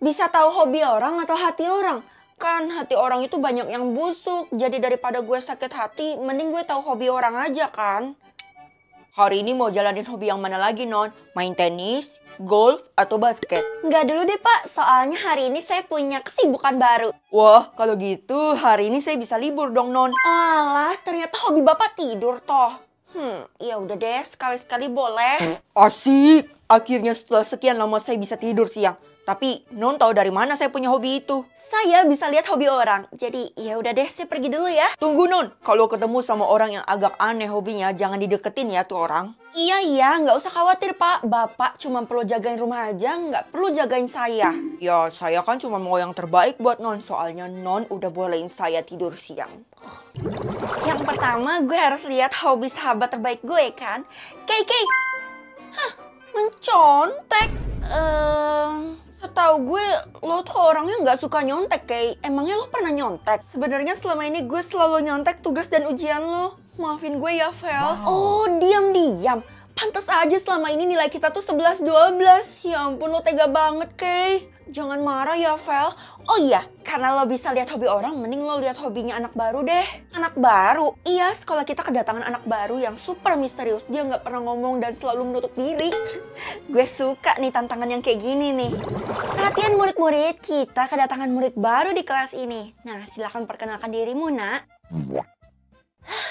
Bisa tahu hobi orang atau hati orang? Kan hati orang itu banyak yang busuk. Jadi daripada gue sakit hati, mending gue tahu hobi orang aja kan. Hari ini mau jalanin hobi yang mana lagi, Non? Main tenis, golf, atau basket? Nggak dulu deh, Pak. Soalnya hari ini saya punya kesibukan baru. Wah, kalau gitu hari ini saya bisa libur dong, Non. Alah, ternyata hobi Bapak tidur toh. Ya udah deh, sekali-sekali boleh. Asik! Akhirnya setelah sekian lama saya bisa tidur siang. Tapi Non tahu dari mana saya punya hobi itu? Saya bisa lihat hobi orang. Jadi ya udah deh, saya pergi dulu ya. Tunggu, Non. Kalau ketemu sama orang yang agak aneh hobinya, jangan dideketin ya tuh orang. Iya, nggak usah khawatir, Pak. Bapak cuma perlu jagain rumah aja, nggak perlu jagain saya. Ya, saya kan cuma mau yang terbaik buat Non. Soalnya Non udah bolehin saya tidur siang. Yang pertama, gue harus lihat hobi sahabat terbaik gue kan. Kei. Hah, mencontek? Setahu gue, lo tuh orangnya nggak suka nyontek, Kei. Emangnya lo pernah nyontek? Sebenarnya selama ini gue selalu nyontek tugas dan ujian lo. Maafin gue ya, Vel. Oh, diam-diam. Pantas aja selama ini nilai kita tuh 11-12. Ya ampun, lo tega banget, Kei. Jangan marah ya, Vel. Oh iya, karena lo bisa lihat hobi orang, mending lo lihat hobinya anak baru deh. Anak baru? Iya, sekolah kita kedatangan anak baru yang super misterius. Dia nggak pernah ngomong dan selalu menutup diri. Gue suka nih tantangan yang kayak gini nih. Perhatian murid-murid, kita kedatangan murid baru di kelas ini. Nah, silahkan perkenalkan dirimu, nak.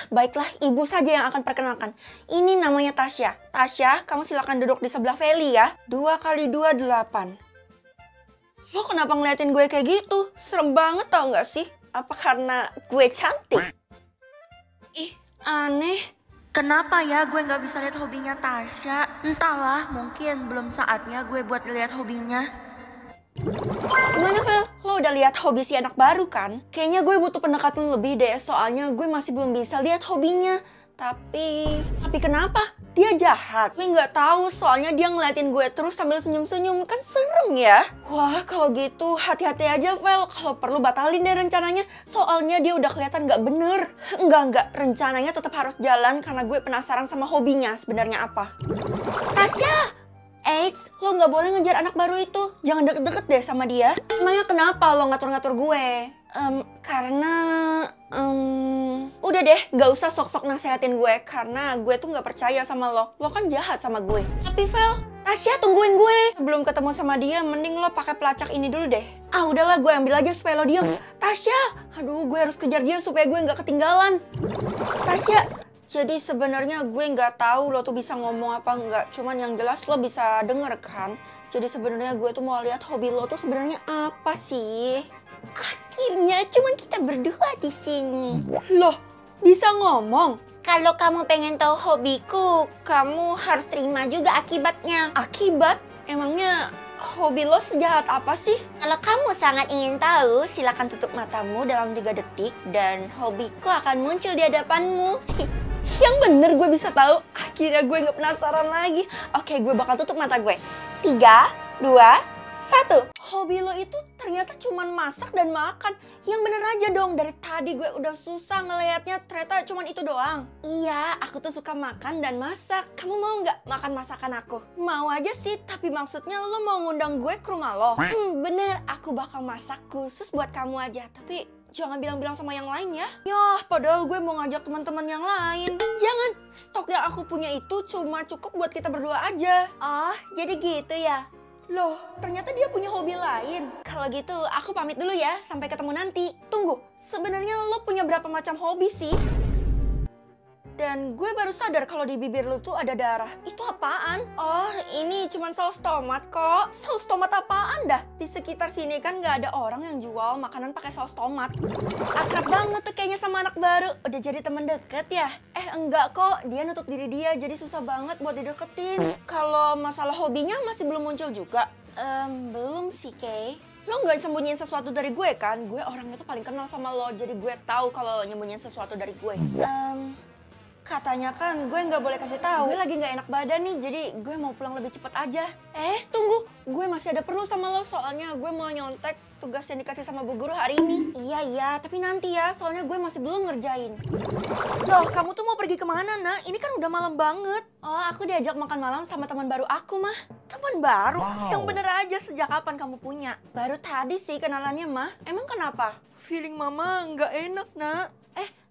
Baiklah, ibu saja yang akan perkenalkan. Ini namanya Tasya. Tasya, kamu silahkan duduk di sebelah Feli ya. 2 kali 2, 8. Lo kenapa ngeliatin gue kayak gitu? Serem banget tau gak sih? Apa karena gue cantik? Ih, aneh. Kenapa ya gue gak bisa lihat hobinya Tasya? Entahlah, mungkin belum saatnya gue buat lihat hobinya. Gimana, Vel? Lo udah lihat hobi si anak baru kan? Kayaknya gue butuh pendekatan lebih deh, soalnya gue masih belum bisa lihat hobinya. Tapi kenapa? Dia jahat. Gue nggak tahu, soalnya dia ngeliatin gue terus sambil senyum-senyum. Kan serem ya? Wah, kalau gitu hati-hati aja, Vel. Kalau perlu batalin deh rencananya. Soalnya dia udah kelihatan nggak bener. Enggak. Rencananya tetap harus jalan karena gue penasaran sama hobinya sebenarnya apa. Tasya! Eits, lo nggak boleh ngejar anak baru itu. Jangan deket-deket deh sama dia. Emangnya kenapa lo ngatur-ngatur gue? Karena... udah deh, gak usah sok-sok nasehatin gue. Karena gue tuh gak percaya sama lo. Lo kan jahat sama gue. Tapi Vel, Tasya tungguin gue. Sebelum ketemu sama dia, mending lo pakai pelacak ini dulu deh. Ah udahlah, gue ambil aja supaya lo diem. Tasya, aduh gue harus kejar dia supaya gue gak ketinggalan. Tasya. Jadi sebenarnya gue nggak tahu lo tuh bisa ngomong apa enggak. Cuman yang jelas lo bisa denger kan. Jadi sebenarnya gue tuh mau lihat hobi lo tuh sebenarnya apa sih. Akhirnya cuman kita berdua di sini. Loh, bisa ngomong? Kalau kamu pengen tahu hobiku, kamu harus terima juga akibatnya. Akibat? Emangnya hobi lo sejahat apa sih? Kalau kamu sangat ingin tahu, silakan tutup matamu dalam 3 detik dan hobiku akan muncul di hadapanmu. Yang bener gue bisa tahu. Akhirnya gue gak penasaran lagi. Oke, gue bakal tutup mata gue. 3, 2, 1. Hobi lo itu ternyata cuman masak dan makan. Yang bener aja dong. Dari tadi gue udah susah ngelihatnya. Ternyata cuman itu doang. Iya, aku tuh suka makan dan masak. Kamu mau gak makan masakan aku? Mau aja sih. Tapi maksudnya lo mau ngundang gue ke rumah lo? Bener, aku bakal masak khusus buat kamu aja. Tapi... jangan bilang-bilang sama yang lain ya. Yah, padahal gue mau ngajak teman-teman yang lain. Jangan, stok yang aku punya itu cuma cukup buat kita berdua aja. Oh, jadi gitu ya? Loh, ternyata dia punya hobi lain. Kalau gitu, aku pamit dulu ya. Sampai ketemu nanti. Tunggu, sebenarnya lo punya berapa macam hobi sih? Dan gue baru sadar kalau di bibir lo tuh ada darah. Itu apaan? Oh, ini cuma saus tomat kok. Saus tomat apaan dah? Di sekitar sini kan nggak ada orang yang jual makanan pakai saus tomat. Akrab banget tuh kayaknya sama anak baru. Udah jadi temen deket ya? Enggak kok. Dia nutup diri dia, jadi susah banget buat dideketin. Kalau masalah hobinya masih belum muncul juga? Belum sih, Kay. Lo nggak sembunyiin sesuatu dari gue kan? Gue orangnya tuh paling kenal sama lo, jadi gue tahu kalau lo nyembunyiin sesuatu dari gue. Katanya kan gue nggak boleh kasih tahu. Gue lagi nggak enak badan nih, jadi gue mau pulang lebih cepet aja. Tunggu, gue masih ada perlu sama lo, soalnya gue mau nyontek tugas yang dikasih sama bu guru hari ini. Iya, tapi nanti ya, soalnya gue masih belum ngerjain. Loh, kamu tuh mau pergi kemana, nak? Ini kan udah malam banget. Oh, aku diajak makan malam sama teman baru aku, mah. Teman baru? Yang bener aja, sejak kapan kamu punya? Baru tadi sih kenalannya, Mah. Emang kenapa? Feeling Mama nggak enak, Nak.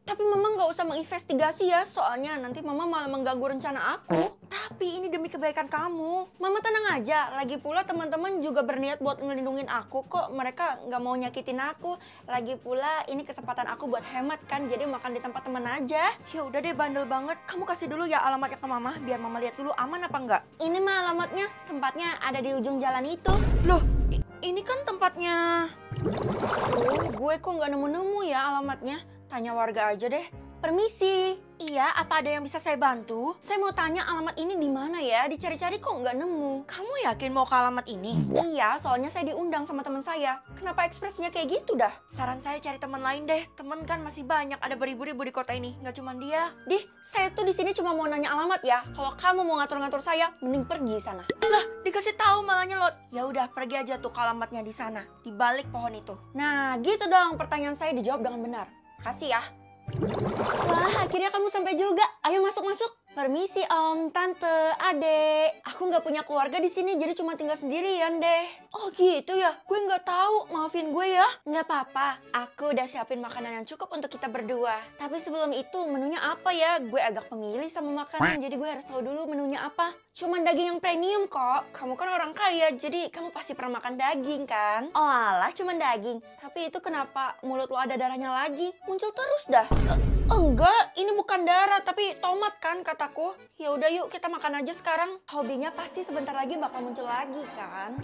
Tapi Mama nggak usah menginvestigasi ya, soalnya nanti Mama malah mengganggu rencana aku. Tapi ini demi kebaikan kamu. Mama tenang aja, lagi pula teman-teman juga berniat buat ngelindungin aku kok. Mereka nggak mau nyakitin aku. Lagi pula ini kesempatan aku buat hemat kan, jadi makan di tempat teman aja. Ya udah deh, bandel banget. Kamu kasih dulu ya alamatnya ke Mama, biar Mama lihat dulu aman apa enggak. Ini mah alamatnya, tempatnya ada di ujung jalan itu. Loh, ini kan tempatnya. Gue kok nggak nemu-nemu ya alamatnya. Tanya warga aja deh. Permisi. Iya, apa ada yang bisa saya bantu? Saya mau tanya alamat ini di mana ya? Dicari-cari kok nggak nemu. Kamu yakin mau ke alamat ini? Iya, soalnya saya diundang sama teman saya. Kenapa ekspresinya kayak gitu dah? Saran saya cari teman lain deh. Temen kan masih banyak, ada beribu-ribu di kota ini. Nggak cuma dia. Dih, saya tuh di sini cuma mau nanya alamat ya. Kalau kamu mau ngatur-ngatur saya, mending pergi sana. Lah, dikasih tahu malah nyelot. Ya udah, pergi aja tuh ke alamatnya di sana, di balik pohon itu. Nah, gitu dong. Pertanyaan saya dijawab dengan benar. Kasih ya. Wah, akhirnya kamu sampai juga. Ayo masuk-masuk. Permisi om, tante, adek. Aku nggak punya keluarga di sini, jadi cuma tinggal sendirian deh. Oh gitu ya? Gue nggak tahu. Maafin gue ya. Nggak apa-apa. Aku udah siapin makanan yang cukup untuk kita berdua. Tapi sebelum itu menunya apa ya? Gue agak pemilih sama makanan, jadi gue harus tahu dulu menunya apa. Cuman daging yang premium kok. Kamu kan orang kaya, jadi kamu pasti pernah makan daging kan? Oh alah, cuman daging. Tapi itu kenapa mulut lo ada darahnya lagi? Muncul terus dah. Enggak, ini bukan darah, tapi tomat kan kataku. Ya udah yuk kita makan aja sekarang. Hobinya pasti sebentar lagi bakal muncul lagi kan.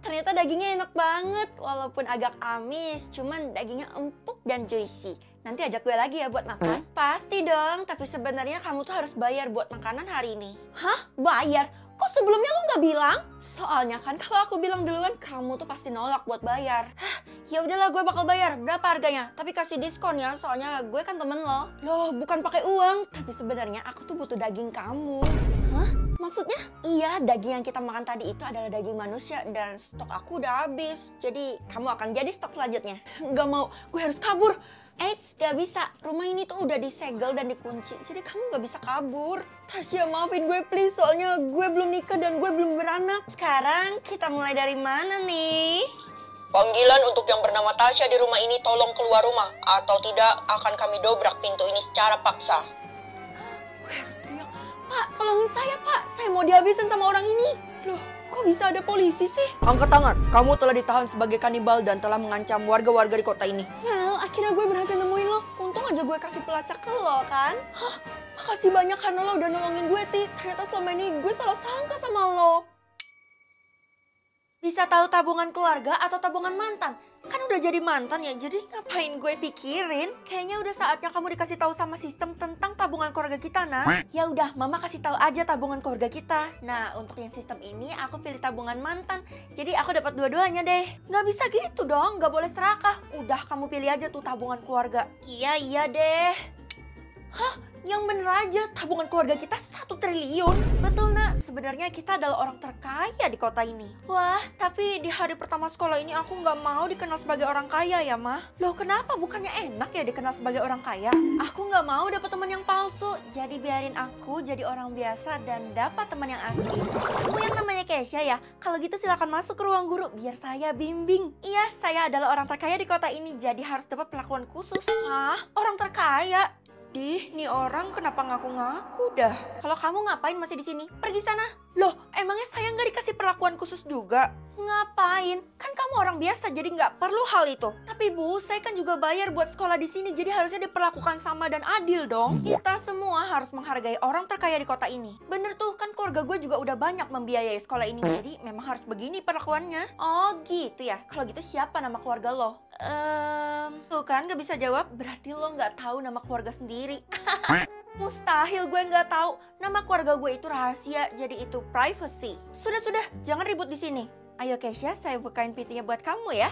Ternyata dagingnya enak banget. Walaupun agak amis, cuman dagingnya empuk dan juicy. Nanti ajak gue lagi ya buat makan. Pasti dong, tapi sebenarnya kamu tuh harus bayar buat makanan hari ini. Hah? Bayar? Kok sebelumnya lo nggak bilang? Soalnya kan kalau aku bilang duluan, kamu tuh pasti nolak buat bayar. Hah, ya udahlah gue bakal bayar. Berapa harganya? Tapi kasih diskon ya, soalnya gue kan temen lo. Loh, bukan pakai uang. Tapi sebenarnya aku tuh butuh daging kamu. Hah? Maksudnya? Iya, daging yang kita makan tadi itu adalah daging manusia dan stok aku udah habis. Jadi kamu akan jadi stok selanjutnya. Gak mau, gue harus kabur. Gak bisa. Rumah ini tuh udah disegel dan dikunci. Jadi kamu gak bisa kabur. Tasya, maafin gue please. Soalnya gue belum nikah dan gue belum beranak. Sekarang kita mulai dari mana nih? Panggilan untuk yang bernama Tasya di rumah ini tolong keluar rumah. Atau tidak akan kami dobrak pintu ini secara paksa. Gue harus teriak. Pak, tolongin saya pak. Saya mau dihabisin sama orang ini. Loh, kok bisa ada polisi sih? Angkat tangan, kamu telah ditahan sebagai kanibal dan telah mengancam warga-warga di kota ini. Well, akhirnya gue berhasil nemuin lo. Untung aja gue kasih pelacak ke lo kan. Hah, makasih banyak karena lo udah nolongin gue, Ti. Ternyata selama ini gue salah sangka sama lo. Bisa tahu tabungan keluarga atau tabungan mantan? Kan udah jadi mantan ya, jadi ngapain gue pikirin? Kayaknya udah saatnya kamu dikasih tahu sama sistem tentang tabungan keluarga kita, nah. Ya udah, mama kasih tahu aja tabungan keluarga kita. Nah, untuk yang sistem ini aku pilih tabungan mantan. Jadi aku dapat dua-duanya deh. Nggak bisa gitu dong, nggak boleh serakah. Udah kamu pilih aja tuh tabungan keluarga. Iya deh. Hah? Yang bener aja, tabungan keluarga kita 1 triliun. Betul nak, sebenarnya kita adalah orang terkaya di kota ini. Wah, tapi di hari pertama sekolah ini aku nggak mau dikenal sebagai orang kaya ya mah. Loh kenapa? Bukannya enak ya dikenal sebagai orang kaya? Aku nggak mau dapat teman yang palsu. Jadi biarin aku jadi orang biasa dan dapat teman yang asli. Kamu yang namanya Kesha ya? Kalau gitu silakan masuk ke ruang guru biar saya bimbing. Iya, saya adalah orang terkaya di kota ini, jadi harus dapat perlakuan khusus. Hah? Orang terkaya? Dih, nih orang kenapa ngaku-ngaku dah? Kalau kamu ngapain masih di sini? Pergi sana. Loh, emangnya saya nggak dikasih perlakuan khusus juga? Ngapain? Kan kamu orang biasa, jadi nggak perlu hal itu. Tapi Bu, saya kan juga bayar buat sekolah di sini, jadi harusnya diperlakukan sama dan adil dong. Kita semua harus menghargai orang terkaya di kota ini. Bener tuh, kan keluarga gue juga udah banyak membiayai sekolah ini, jadi memang harus begini perlakuannya. Oh gitu ya. Kalau gitu siapa nama keluarga lo? Tuh kan gak bisa jawab, berarti lo nggak tahu nama keluarga sendiri. Mustahil gue nggak tahu. Nama keluarga gue itu rahasia, jadi itu privacy. Sudah, jangan ribut di sini. Ayo Kesha, saya bukain pintunya buat kamu ya.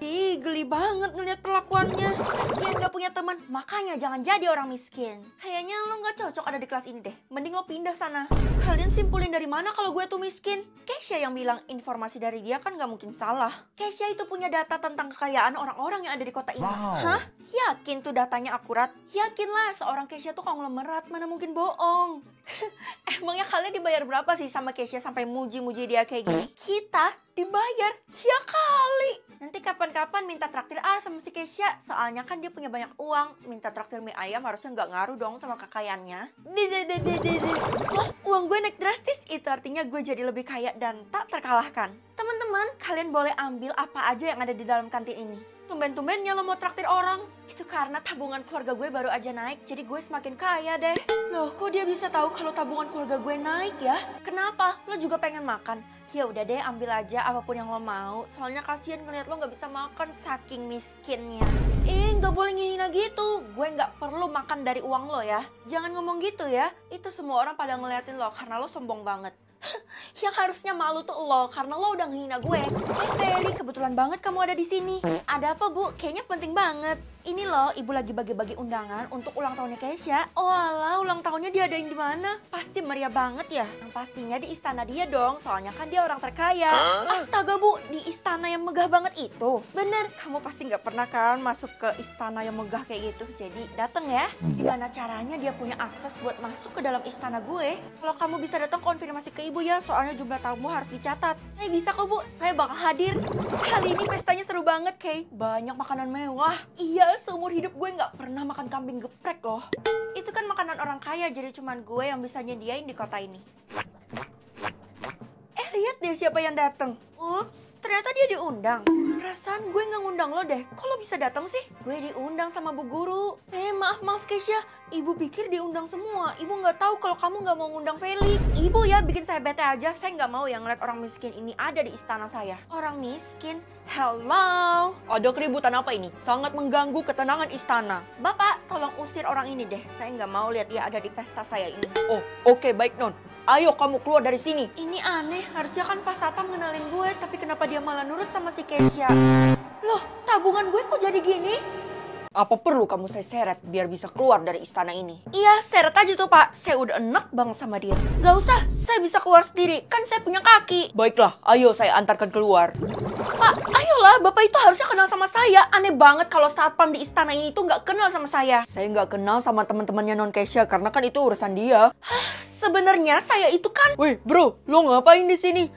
Ih, geli banget ngeliat perlakuannya. Kasian gak punya teman, makanya jangan jadi orang miskin. Kayaknya lo gak cocok ada di kelas ini deh. Mending lo pindah sana. Kalian simpulin dari mana kalau gue tuh miskin? Kesha yang bilang informasi dari dia kan gak mungkin salah. Kesha itu punya data tentang kekayaan orang-orang yang ada di kota ini. Wow. Hah? Yakin tuh datanya akurat? Yakinlah, seorang Kesha tuh konglomerat, mana mungkin bohong. Emangnya kalian dibayar berapa sih sama Kesha sampai muji-muji dia kayak gini? Kita dibayar? Ya kali. Nanti kapan-kapan minta traktir sama si Kesha. Soalnya kan dia punya banyak uang. Minta traktir mie ayam harusnya nggak ngaruh dong sama kekayaannya. Wah, uang gue naik drastis. Itu artinya gue jadi lebih kaya dan tak terkalahkan. Teman-teman, kalian boleh ambil apa aja yang ada di dalam kantin ini. Tumben-tumbennya lo mau traktir orang. Itu karena tabungan keluarga gue baru aja naik, jadi gue semakin kaya deh. Loh, kok dia bisa tahu kalau tabungan keluarga gue naik ya? Kenapa? Lo juga pengen makan? Ya udah deh, ambil aja apapun yang lo mau. Soalnya kasihan ngeliat lo nggak bisa makan saking miskinnya. Nggak boleh ngehina gitu. Gue nggak perlu makan dari uang lo ya. Jangan ngomong gitu ya. Itu semua orang pada ngeliatin lo karena lo sombong banget. Yang harusnya malu tuh lo karena lo udah ngehina gue. Feli, kebetulan banget kamu ada di sini. Ada apa, Bu? Kayaknya penting banget. Ini loh, ibu lagi bagi-bagi undangan untuk ulang tahunnya Kesha. Oh alah, ulang tahunnya diadain di mana? Pasti meriah banget ya. Yang pastinya di istana dia dong, soalnya kan dia orang terkaya. Astaga Bu, di istana yang megah banget itu. Bener, kamu pasti nggak pernah kan masuk ke istana yang megah kayak gitu. Jadi dateng ya. Gimana caranya dia punya akses buat masuk ke dalam istana gue? Kalau kamu bisa datang konfirmasi ke ibu ya, soalnya jumlah tamu harus dicatat. Saya bisa kok Bu, saya bakal hadir. Kali ini pestanya seru banget, Kay. Banyak makanan mewah. Iya, seumur hidup gue nggak pernah makan kambing geprek loh. Itu kan makanan orang kaya, jadi cuman gue yang bisa nyediain di kota ini. Lihat deh siapa yang datang. Ups, ternyata dia diundang. Perasaan gue nggak ngundang lo deh. Kok lo bisa datang sih? Gue diundang sama Bu Guru. Maaf Kesha. Ibu pikir diundang semua. Ibu nggak tahu kalau kamu nggak mau ngundang Feli. Ibu ya bikin saya bete aja. Saya nggak mau yang ngeliat orang miskin ini ada di istana saya. Orang miskin? Hello? Ada keributan apa ini? Sangat mengganggu ketenangan istana. Bapak, tolong usir orang ini deh. Saya nggak mau lihat dia ada di pesta saya ini. Oh, oke, baik Non. Ayo kamu keluar dari sini. Ini aneh, harusnya kan Pak Satpam ngenalin gue, tapi kenapa dia malah nurut sama si Kesha? Loh, tabungan gue kok jadi gini? Apa perlu kamu saya seret biar bisa keluar dari istana ini? Iya, seret aja tuh Pak. Saya udah enak banget sama dia. Gak usah, saya bisa keluar sendiri. Kan saya punya kaki. Baiklah, ayo saya antarkan keluar. Pak, ayolah. Bapak itu harusnya kenal sama saya. Aneh banget kalau Satpam di istana ini tuh gak kenal sama saya. Saya nggak kenal sama teman-temannya Non Kesha karena kan itu urusan dia. Sebenarnya saya itu kan... Wih, bro, lo ngapain di sini?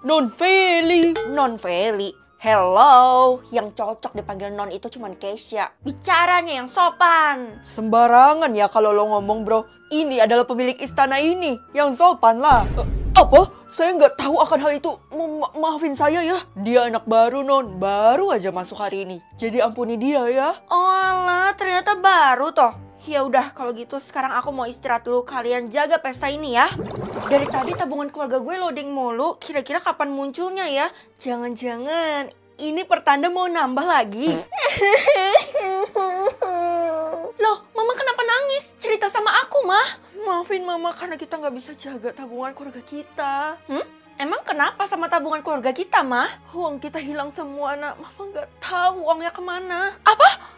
Non Feli. Non Feli. Hello. Yang cocok dipanggil Non itu cuman Kesha. Bicaranya yang sopan. Sembarangan ya kalau lo ngomong, bro. Ini adalah pemilik istana ini. Yang sopan lah. Apa? Saya nggak tahu akan hal itu. Maafin saya ya. Dia anak baru, Non. Baru aja masuk hari ini. Jadi ampuni dia ya. Oh alah, ternyata baru toh. Ya udah kalau gitu sekarang aku mau istirahat dulu. Kalian jaga pesta ini ya. Dari tadi tabungan keluarga gue loading mulu. Kira-kira kapan munculnya ya? Jangan-jangan ini pertanda mau nambah lagi. Loh, Mama kenapa nangis? Cerita sama aku, Mah. Maafin Mama karena kita nggak bisa jaga tabungan keluarga kita. Emang kenapa sama tabungan keluarga kita, Mah? Uang kita hilang semua, Nak. Mama nggak tahu uangnya kemana. Apa?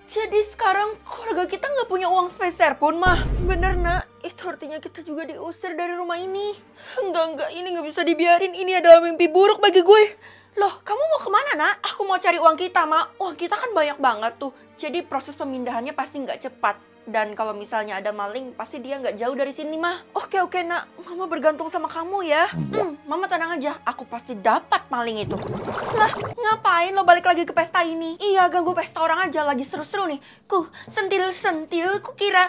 Jadi sekarang keluarga kita nggak punya uang sepeser pun, Mah. Bener, Nak. Itu artinya kita juga diusir dari rumah ini. Enggak. Ini nggak bisa dibiarin. Ini adalah mimpi buruk bagi gue. Loh, kamu mau kemana, Nak? Aku mau cari uang kita, Mak. Uang kita kan banyak banget tuh. Jadi proses pemindahannya pasti nggak cepat. Dan kalau misalnya ada maling, pasti dia nggak jauh dari sini, Mah. Oke, Nak. Mama bergantung sama kamu ya. Mama tenang aja. Aku pasti dapat maling itu. Lah, ngapain lo balik lagi ke pesta ini? Iya, ganggu pesta orang aja. Lagi seru-seru nih. Sentil-sentil. Kira.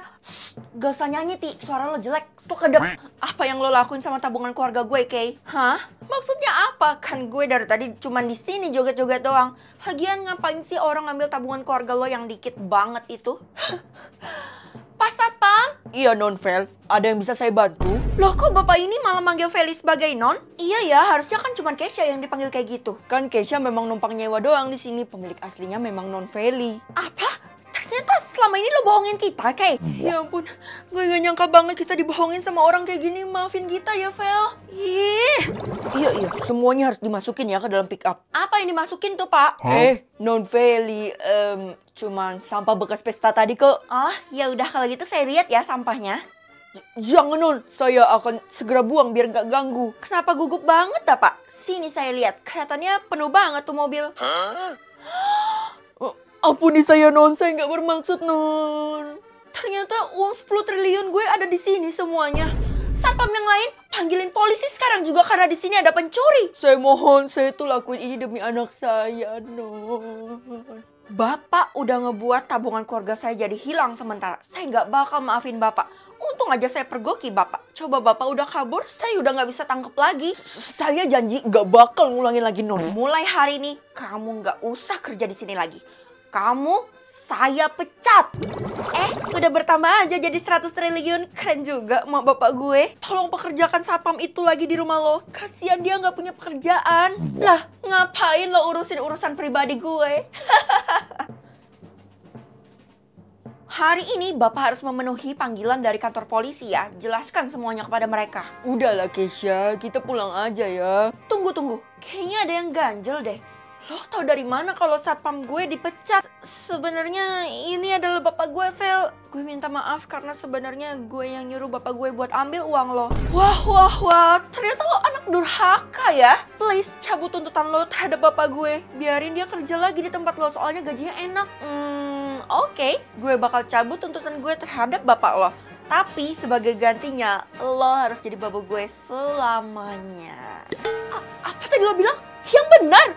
Gak usah nyanyi, Ti. Suara lo jelek. Sekedep. Apa yang lo lakuin sama tabungan keluarga gue, Kay? Hah? Maksudnya apa? Kan gue dari tadi cuman di sini joget-joget doang. Lagian ngapain sih orang ngambil tabungan keluarga lo yang dikit banget itu? Pak Satpam? Iya, Non Fel. Ada yang bisa saya bantu? Loh, kok bapak ini malah manggil Feli sebagai Non? Iya ya, harusnya kan cuma Kesha yang dipanggil kayak gitu. Kan Kesha memang numpang nyewa doang di sini. Pemilik aslinya memang Non Feli. Apa? Ternyata selama ini lo bohongin kita, Kay. Ya ampun, gue gak nyangka banget kita dibohongin sama orang kayak gini. Maafin kita ya, Vel. Ih. Iya, semuanya harus dimasukin ya ke dalam pick up. Apa yang dimasukin tuh, Pak? Non Feli, cuman sampah bekas pesta tadi kok. Oh, ya udah kalau gitu saya lihat ya sampahnya. Jangan non, saya akan segera buang biar nggak ganggu. Kenapa gugup banget dah, Pak? Sini saya lihat, kelihatannya penuh banget tuh mobil. Ampuni saya non, saya nggak bermaksud non. Ternyata uang 10 triliun gue ada di sini semuanya. Satpam yang lain panggilin polisi sekarang juga karena di sini ada pencuri. Saya mohon, saya tuh lakuin ini demi anak saya non. Bapak udah ngebuat tabungan keluarga saya jadi hilang sementara. Saya nggak bakal maafin Bapak. Untung aja saya pergoki Bapak. Coba Bapak udah kabur, saya udah nggak bisa tangkep lagi. Saya janji nggak bakal ngulangin lagi non. Mulai hari ini kamu nggak usah kerja di sini lagi. Kamu saya pecat. Udah bertambah aja jadi 100 triliun. Keren juga emak bapak gue. Tolong pekerjakan satpam itu lagi di rumah lo. Kasian dia nggak punya pekerjaan. Lah, ngapain lo urusin urusan pribadi gue? Hari ini Bapak harus memenuhi panggilan dari kantor polisi ya. Jelaskan semuanya kepada mereka. Udahlah Kesha, kita pulang aja ya. Tunggu. Kayaknya ada yang ganjel deh. Lo tau dari mana kalau satpam gue dipecat? Sebenarnya ini adalah bapak gue, Vel. Gue minta maaf karena sebenarnya gue yang nyuruh bapak gue buat ambil uang lo. Wah. Ternyata lo anak durhaka ya. Please cabut tuntutan lo terhadap bapak gue. Biarin dia kerja lagi di tempat lo, soalnya gajinya enak. Oke. Gue bakal cabut tuntutan gue terhadap bapak lo. Tapi sebagai gantinya, lo harus jadi babu gue selamanya. Apa tadi lo bilang? Yang benar!